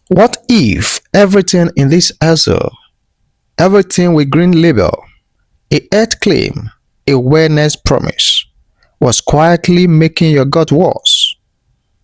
What if everything in this hassle, everything with green label, a health claim, a wellness promise, was quietly making your gut worse?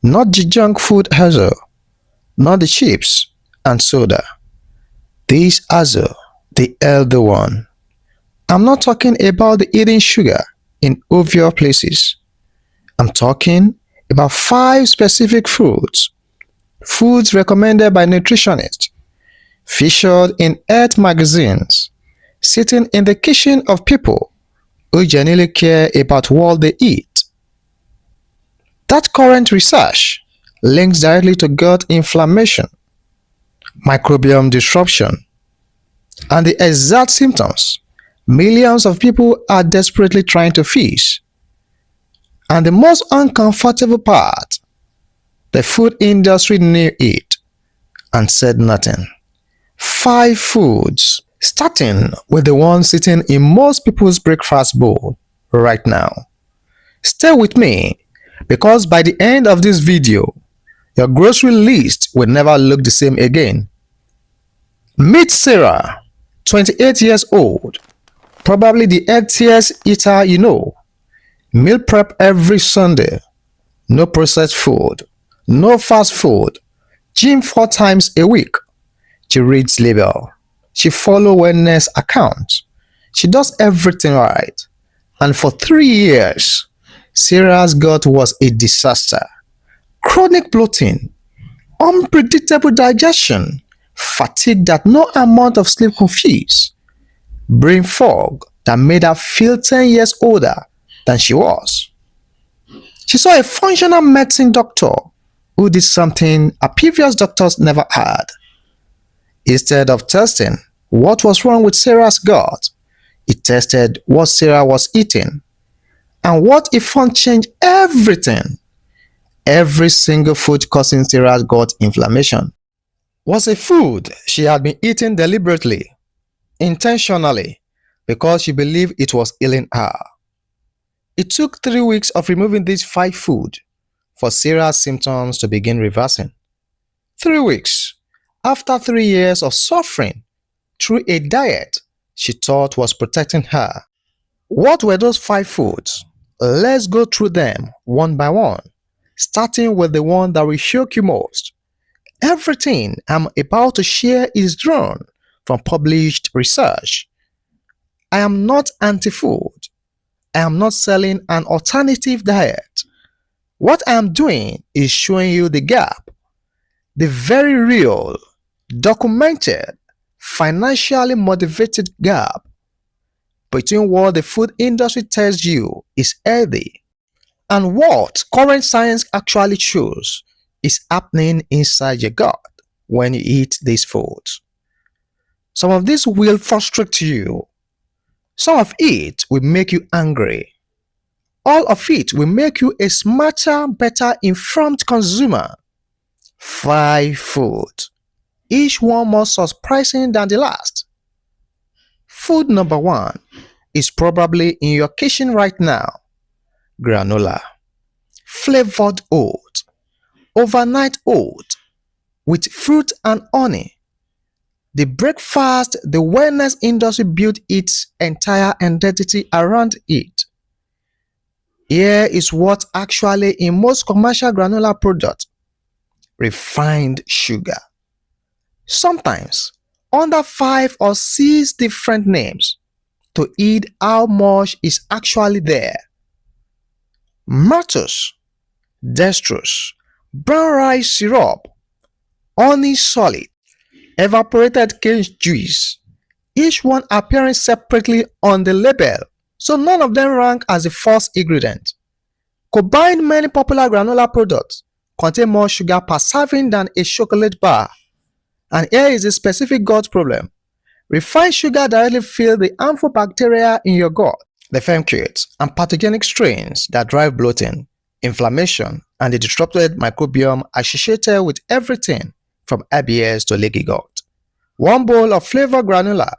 Not the junk food hassle, not the chips and soda. This hassle, the healthy one. I'm not talking about the eating sugar in obvious places. I'm talking about five specific foods recommended by nutritionists, featured in health magazines, sitting in the kitchen of people who genuinely care about what they eat. That current research links directly to gut inflammation, microbiome disruption, and the exact symptoms millions of people are desperately trying to fix. And the most uncomfortable part, the food industry knew it and said nothing. Five foods, starting with the one sitting in most people's breakfast bowl right now. Stay with me because by the end of this video, your grocery list will never look the same again. Meet Sarah, 28 years old, probably the healthiest eater you know. Meal prep every Sunday, no processed food, no fast food, gym 4 times a week. She reads label, she follows wellness accounts, she does everything right. And for 3 years, Sarah's gut was a disaster. Chronic bloating, unpredictable digestion, fatigue that no amount of sleep could fix, brain fog that made her feel 10 years older than she was. She saw a functional medicine doctor who did something her previous doctors never had. Instead of testing what was wrong with Sarah's gut, he tested what Sarah was eating. And what he found changed everything. Every single food causing Sarah's gut inflammation was a food she had been eating deliberately, intentionally, because she believed it was healing her. It took 3 weeks of removing these five foods for Sarah's symptoms to begin reversing. 3 weeks after 3 years of suffering through a diet she thought was protecting her. What were those five foods? Let's go through them one by one, starting with the one that will shock you most. Everything I'm about to share is drawn from published research. I am not anti-food. I am not selling an alternative diet. What I am doing is showing you the gap, the very real, documented, financially motivated gap between what the food industry tells you is healthy and what current science actually shows is happening inside your gut when you eat these foods. Some of this will frustrate you. Some of it will make you angry. All of it will make you a smarter, better informed consumer. 5 foods, each one more surprising than the last. Food number 1 is probably in your kitchen right now. Granola, flavored oat, overnight oat with fruit and honey. The breakfast the wellness industry built its entire identity around it. Here is what actually in most commercial granola products: refined sugar. Sometimes under 5 or 6 different names to eat how much is actually there. Maltose, dextrose, brown rice syrup, honey solid, evaporated cane juice, each one appearing separately on the label, so none of them rank as the first ingredient. Combined, many popular granola products contain more sugar per serving than a chocolate bar. And here is a specific gut problem. Refined sugar directly fills the harmful bacteria in your gut, the firmicutes and pathogenic strains that drive bloating, inflammation, and the disrupted microbiome associated with everything from IBS to leaky gut. One bowl of flavored granola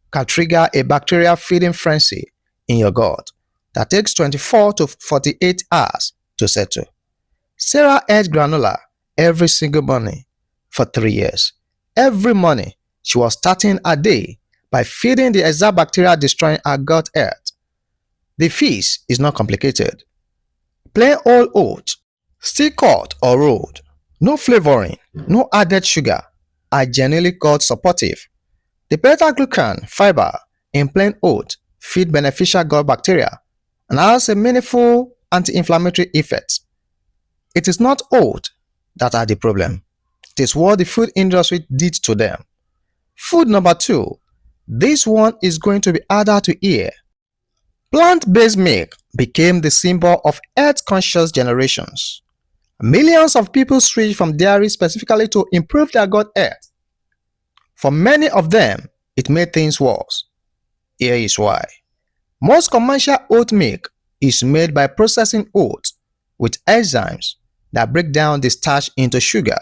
can trigger a bacteria feeding frenzy in your gut that takes 24 to 48 hours to settle. Sarah ate granola every single morning for 3 years. Every morning, she was starting her day by feeding the exact bacteria destroying her gut health. The feast is not complicated. Plain whole oats, still cut or rolled, no flavoring, no added sugar, are generally called supportive. The beta-glucan fiber in plain oat feed beneficial gut bacteria and has a meaningful anti-inflammatory effect. It is not oat that are the problem. It is what the food industry did to them. Food number two. This one is going to be harder to hear. Plant-based milk became the symbol of health-conscious generations. Millions of people switched from dairy specifically to improve their gut health. For many of them, it made things worse. Here is why. Most commercial oat milk is made by processing oats with enzymes that break down the starch into sugar,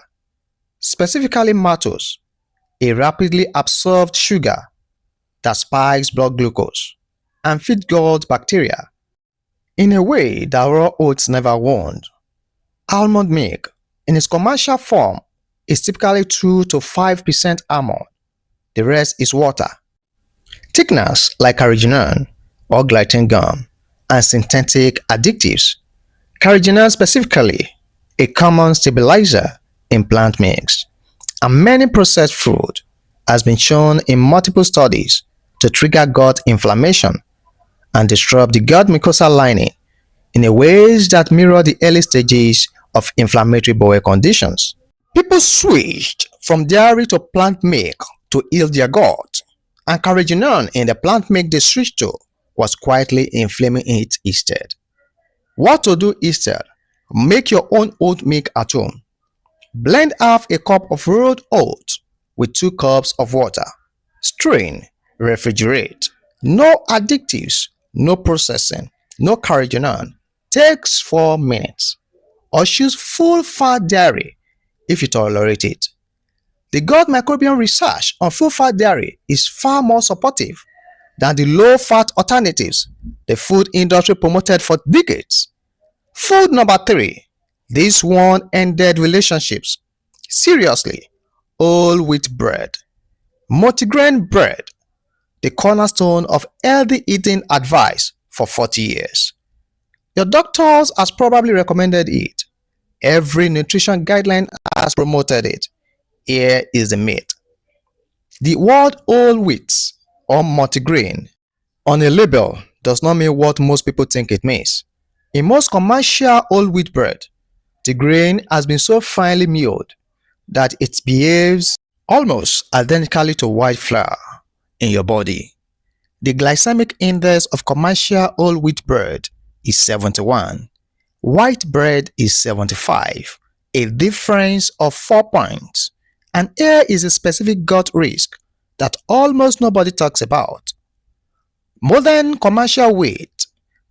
specifically maltose, a rapidly absorbed sugar that spikes blood glucose and feeds gut bacteria in a way that raw oats never warned. Almond milk, in its commercial form, is typically 2 to 5% almond. The rest is water. Thickeners like carrageenan or glycine gum and synthetic additives. Carrageenan specifically, a common stabilizer in plant milks, and many processed food has been shown in multiple studies to trigger gut inflammation and disrupt the gut mucosal lining in a ways that mirror the early stages of inflammatory bowel conditions. People switched from dairy to plant milk to heal their gut, and carrageenan in the plant milk they switched to was quietly inflaming it instead. What to do instead? Make your own oat milk at home. Blend half a cup of rolled oats with 2 cups of water. Strain, refrigerate. No additives, no processing, no carrageenan. Takes 4 minutes. Or choose full fat dairy if you tolerate it. The gut microbiome research on full fat dairy is far more supportive than the low fat alternatives the food industry promoted for decades. Food number 3. This one ended relationships. Seriously, whole wheat bread. Multigrain bread, the cornerstone of healthy eating advice for 40 years. Your doctors has probably recommended it. Every nutrition guideline has promoted it. Here is the myth. The word whole wheat or multigrain on a label does not mean what most people think it means. In most commercial whole wheat bread, the grain has been so finely milled that it behaves almost identically to white flour in your body. The glycemic index of commercial whole wheat bread is 71. White bread is 75, a difference of 4 points. And here is a specific gut risk that almost nobody talks about. Modern commercial wheat,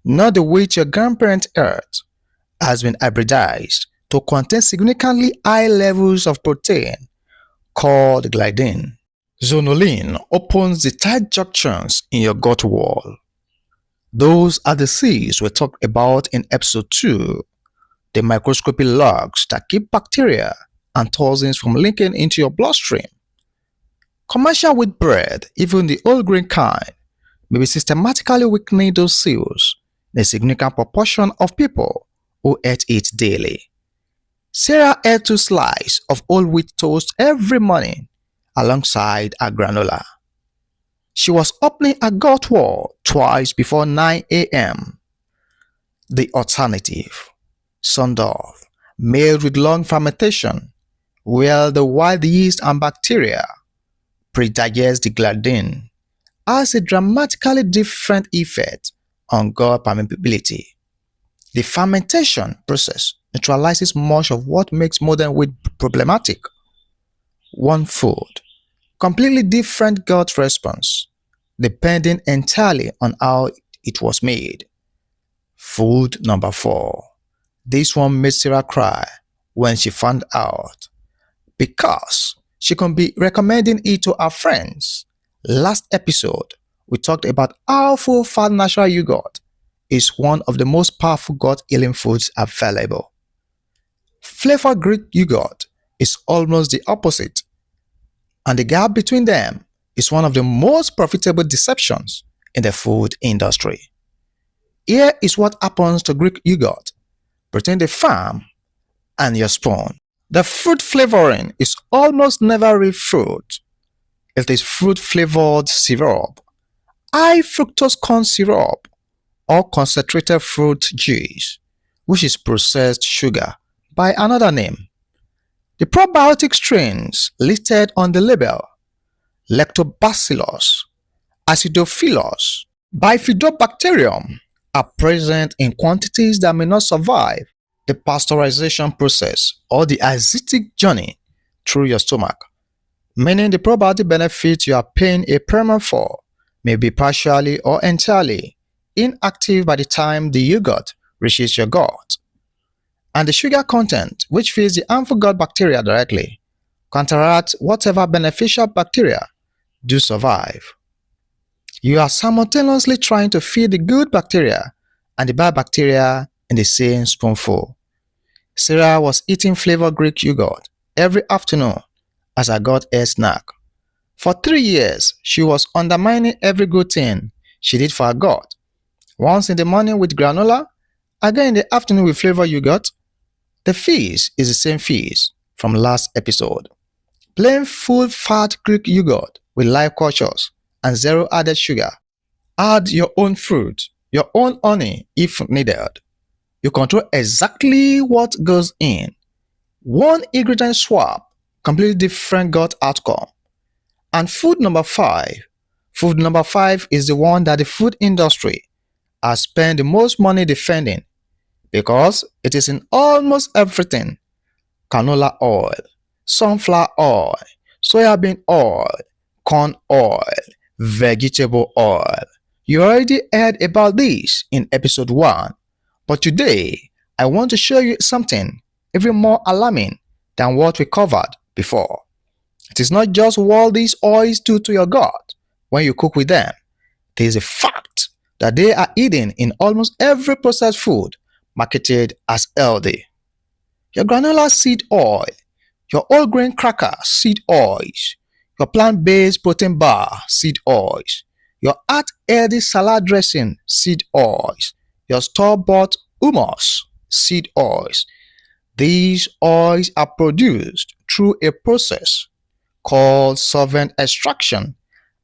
not the wheat your grandparents ate, has been hybridized to contain significantly high levels of protein called gliadin. Zonulin opens the tight junctions in your gut wall. Those are the seeds we talked about in episode 2, the microscopic lugs that keep bacteria and toxins from linking into your bloodstream. Commercial wheat bread, even the whole grain kind, may be systematically weakening those seals in a significant proportion of people who eat it daily. Sarah ate 2 slices of whole wheat toast every morning alongside her granola. She was opening her gut wall twice before 9 a.m. The alternative, sundoff, made with long fermentation, where the wild yeast and bacteria pre-digest the gliadin, has a dramatically different effect on gut permeability. The fermentation process neutralizes much of what makes modern wheat problematic. One food, completely different gut response, depending entirely on how it was made. Food number 4. This one made Sarah cry when she found out, because she can be recommending it to her friends. Last episode, we talked about how full-fat natural yogurt is one of the most powerful gut healing foods available. Flavored Greek yogurt is almost the opposite, and the gap between them is one of the most profitable deceptions in the food industry. Here is what happens to Greek yogurt between the farm and your spoon. The fruit flavoring is almost never real fruit. It is fruit flavored syrup, high fructose corn syrup, or concentrated fruit juice, which is processed sugar by another name. The probiotic strains listed on the label, Lactobacillus, Acidophilus, Bifidobacterium, are present in quantities that may not survive the pasteurization process or the acidic journey through your stomach, meaning the probiotic benefits you are paying a premium for may be partially or entirely inactive by the time the yogurt reaches your gut. And the sugar content, which feeds the harmful gut bacteria directly, counteracts whatever beneficial bacteria do survive. You are simultaneously trying to feed the good bacteria and the bad bacteria in the same spoonful. Sarah was eating flavored Greek yogurt every afternoon as a gut-health snack. For 3 years, she was undermining every good thing she did for her gut. Once in the morning with granola, again in the afternoon with flavored yogurt. The feast is the same feast from last episode. Plain full-fat Greek yogurt with live cultures and zero added sugar. Add your own fruit, your own honey if needed. You control exactly what goes in. One ingredient swap, completely different gut outcome. And food number 5. Food number 5 is the one that the food industry has spent the most money defending because it is in almost everything. Canola oil, sunflower oil, soybean oil, corn oil, vegetable oil. You already heard about this in episode 1, but today I want to show you something even more alarming than what we covered before. It is not just what these oils do to your gut when you cook with them. It is a fact that they are hidden in almost every processed food marketed as healthy. Your granola seed oil, your whole grain cracker seed oils, your plant-based protein bar seed oils, your heart-healthy salad dressing seed oils, your store-bought hummus seed oils. These oils are produced through a process called solvent extraction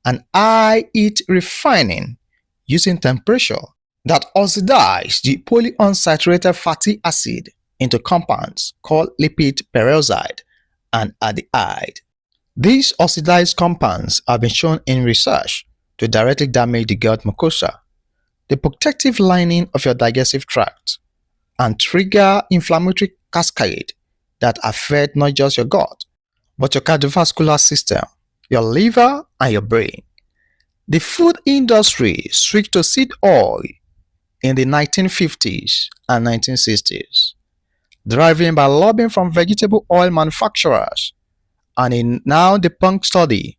and high heat refining using temperature that oxidize the polyunsaturated fatty acid into compounds called lipid peroxide and aldehyde. These oxidized compounds have been shown in research to directly damage the gut mucosa, the protective lining of your digestive tract, and trigger inflammatory cascade that affect not just your gut, but your cardiovascular system, your liver, and your brain. The food industry switched to seed oil in the 1950s and 1960s, driven by lobbying from vegetable oil manufacturers and a now debunked study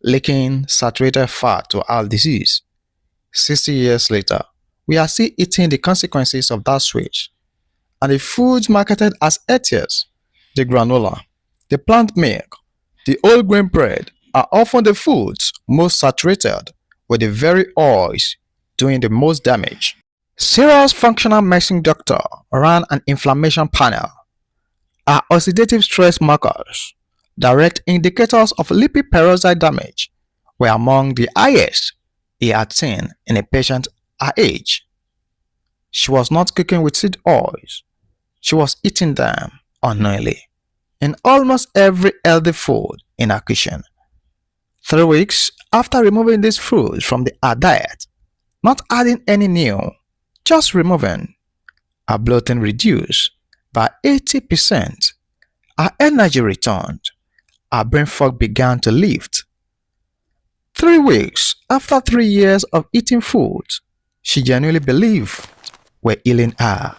linking saturated fat to heart disease. 60 years later, we are still eating the consequences of that switch, and the foods marketed as healthiest, the granola, the plant milk, the whole grain bread, are often the foods most saturated with the very oils doing the most damage. Sarah's functional medicine doctor ran an inflammation panel. Her oxidative stress markers, direct indicators of lipid peroxide damage, were among the highest he had seen in a patient her age. She was not cooking with seed oils. She was eating them unknowingly in almost every healthy food in her kitchen. 3 weeks after removing these foods from her diet, not adding any new, just removing, her bloating reduced by 80%, her energy returned, her brain fog began to lift. 3 weeks after 3 years of eating foods she genuinely believed were healing her.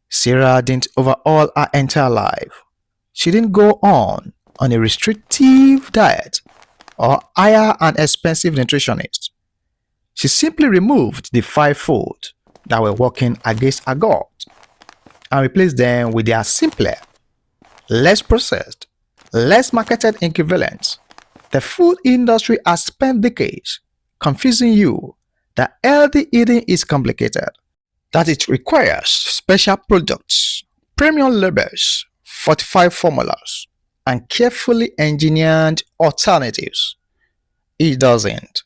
Sarah didn't overhaul her entire life. She didn't go on a restrictive diet or hire an expensive nutritionist. She simply removed the 5 foods that were working against her gut and replaced them with their simpler, less processed, less marketed equivalents. The food industry has spent decades confusing you that healthy eating is complicated, that it requires special products, premium labels, fortified formulas, and carefully engineered alternatives. It doesn't.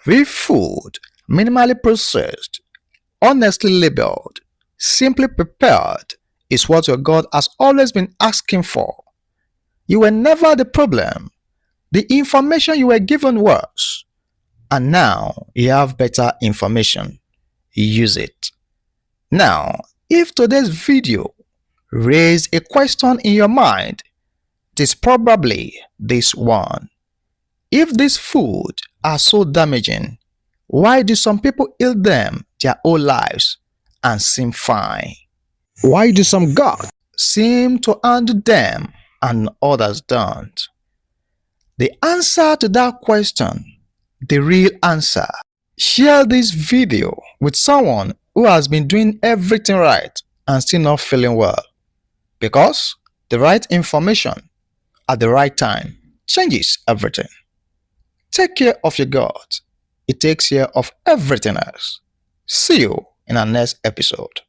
Real food, minimally processed, honestly labeled, simply prepared, is what your God has always been asking for. You were never the problem. The information you were given was. And now you have better information. Use it. Now, if today's video raised a question in your mind, it is probably this one. If these food are so damaging, why do some people eat them their whole lives and seem fine? Why do some gods seem to handle them and others don't? The answer to that question, the real answer. Share this video with someone who has been doing everything right and still not feeling well. Because the right information at the right time changes everything. Take care of your gut. It takes care of everything else. See you in our next episode.